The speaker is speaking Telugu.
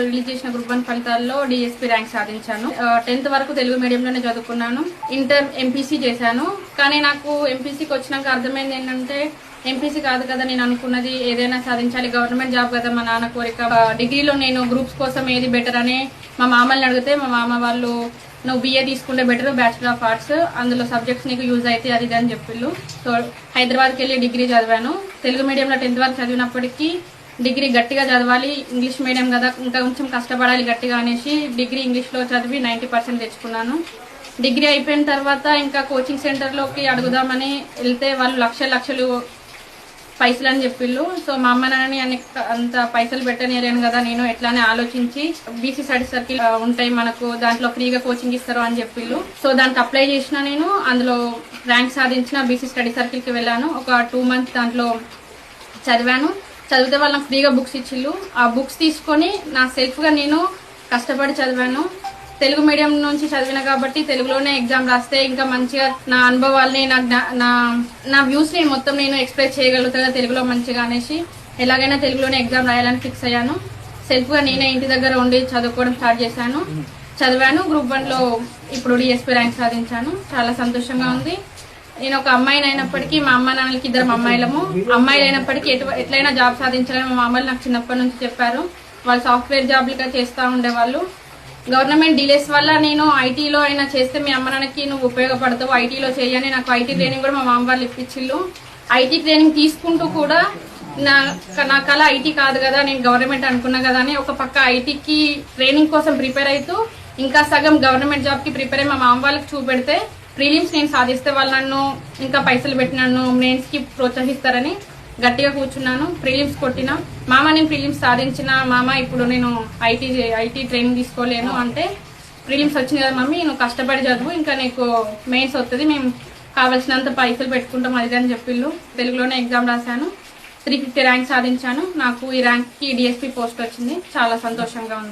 రిలీజ్ చేసిన గ్రూప్ 1 ఫలితాల్లో డిఎస్పీ ర్యాంక్ సాధించాను. 10th వరకు తెలుగు మీడియంలోనే చదువుకున్నాను. ఇంటర్ ఎంపీసీ చేశాను. కానీ నాకు ఎంపీసీకి వచ్చినాక అర్థమైంది ఏంటంటే ఎంపీసీ కాదు కదా నేను అనుకున్నది, ఏదైనా సాధించాలి, గవర్నమెంట్ జాబ్ కదా మా నాన్న కోరిక. డిగ్రీలో నేను గ్రూప్స్ కోసం ఏది బెటర్ అని మా మామల్ని అడిగితే మా మామ వాళ్ళు నువ్వు BA తీసుకుంటే బెటర్, బ్యాచిలర్ ఆఫ్ ఆర్ట్స్, అందులో సబ్జెక్ట్స్ నీకు యూజ్ అయితే అది అని చెప్పిళ్ళు. సో హైదరాబాద్కి వెళ్ళి డిగ్రీ చదివాను. తెలుగు మీడియంలో 10th వరకు చదివినప్పటికీ డిగ్రీ గట్టిగా చదవాలి, ఇంగ్లీష్ మీడియం కదా ఇంకా కొంచెం కష్టపడాలి గట్టిగా అనేసి డిగ్రీ ఇంగ్లీష్లో చదివి 90% తెచ్చుకున్నాను. డిగ్రీ అయిపోయిన తర్వాత ఇంకా కోచింగ్ సెంటర్లోకి అడుగుదామని వెళ్తే వాళ్ళు లక్షలు పైసలు అని చెప్పిళ్ళు. సో మా అమ్మ నాన్నని అంత పైసలు పెట్టనేలేను కదా, నేను ఎట్లానే ఆలోచించి బీసీ స్టడీ సర్కిల్ ఉంటాయి మనకు, దాంట్లో ఫ్రీగా కోచింగ్ ఇస్తారు అని చెప్పిళ్ళు. సో దానికి అప్లై చేసిన నేను, అందులో ర్యాంక్ సాధించిన బీసీ స్టడీ సర్కిల్కి వెళ్ళాను. ఒక 2 months దాంట్లో చదివాను. చదివితే వాళ్ళకి ఫ్రీగా బుక్స్ ఇచ్చిళ్ళు. ఆ బుక్స్ తీసుకొని నా సెల్ఫ్గా నేను కష్టపడి చదివాను. తెలుగు మీడియం నుంచి చదివిన కాబట్టి తెలుగులోనే ఎగ్జామ్ రాస్తే ఇంకా మంచిగా నా అనుభవాల్ని నా వ్యూస్ని మొత్తం నేను ఎక్స్ప్రెస్ చేయగలుగుతా తెలుగులో మంచిగా అనేసి ఎలాగైనా తెలుగులోనే ఎగ్జామ్ రాయాలని ఫిక్స్ అయ్యాను. సెల్ఫ్గా నేనే ఇంటి దగ్గర ఉండి చదువుకోవడం స్టార్ట్ చేశాను. చదివాను. గ్రూప్ 1లో ఇప్పుడు డిఎస్పీ ర్యాంక్ సాధించాను. చాలా సంతోషంగా ఉంది. నేను ఒక అమ్మాయిని అయినప్పటికీ మా అమ్మ నాన్నలకి 2 అమ్మాయిలము. అమ్మాయిలు అయినప్పటికీ ఎట్లయినా జాబ్ సాధించాలని మా అమ్మలు నాకు చిన్నప్పటి నుంచి చెప్పారు. వాళ్ళు సాఫ్ట్వేర్ జాబ్లుగా చేస్తూ ఉండేవాళ్ళు. గవర్నమెంట్ డిలేస్ వల్ల నేను ఐటీలో అయినా చేస్తే మీ అమ్మ నాన్నకి నువ్వు ఉపయోగపడతావు, ఐటీలో చేయని నాకు ఐటీ ట్రైనింగ్ కూడా మా మామ వాళ్ళు ఇప్పించిళ్ళు. ఐటీ ట్రైనింగ్ తీసుకుంటూ కూడా నా కళ ఐటీ కాదు కదా, నేను గవర్నమెంట్ అనుకున్నా కదా అని ఒక పక్క ఐటీకి ట్రైనింగ్ కోసం ప్రిపేర్ అవుతూ ఇంకా సగం గవర్నమెంట్ జాబ్కి ప్రిపేర్ అయ్యి మా మామ వాళ్ళకి చూపెడితే ప్రిలిమ్స్ నేను సాధిస్తే వాళ్ళు నన్ను ఇంకా పైసలు పెట్టి నన్ను మెయిన్స్కి ప్రోత్సహిస్తారని గట్టిగా కూర్చున్నాను. ప్రిలిమ్స్ కొట్టిన మామ, నేను ప్రిలిమ్స్ సాధించిన మామ, ఇప్పుడు నేను ఐటీ ట్రైనింగ్ తీసుకోలేను అంటే, ప్రిలిమ్స్ వచ్చింది కదా మమ్మీ నువ్వు కష్టపడి చదువు, ఇంకా నీకు మెయిన్స్ వస్తుంది, మేము కావాల్సినంత పైసలు పెట్టుకుంటాం అది అని చెప్పిళ్ళు. తెలుగులోనే ఎగ్జామ్ రాశాను. 350 ర్యాంక్ సాధించాను. నాకు ఈ ర్యాంక్కి డిఎస్పీ పోస్ట్ వచ్చింది. చాలా సంతోషంగా ఉంది.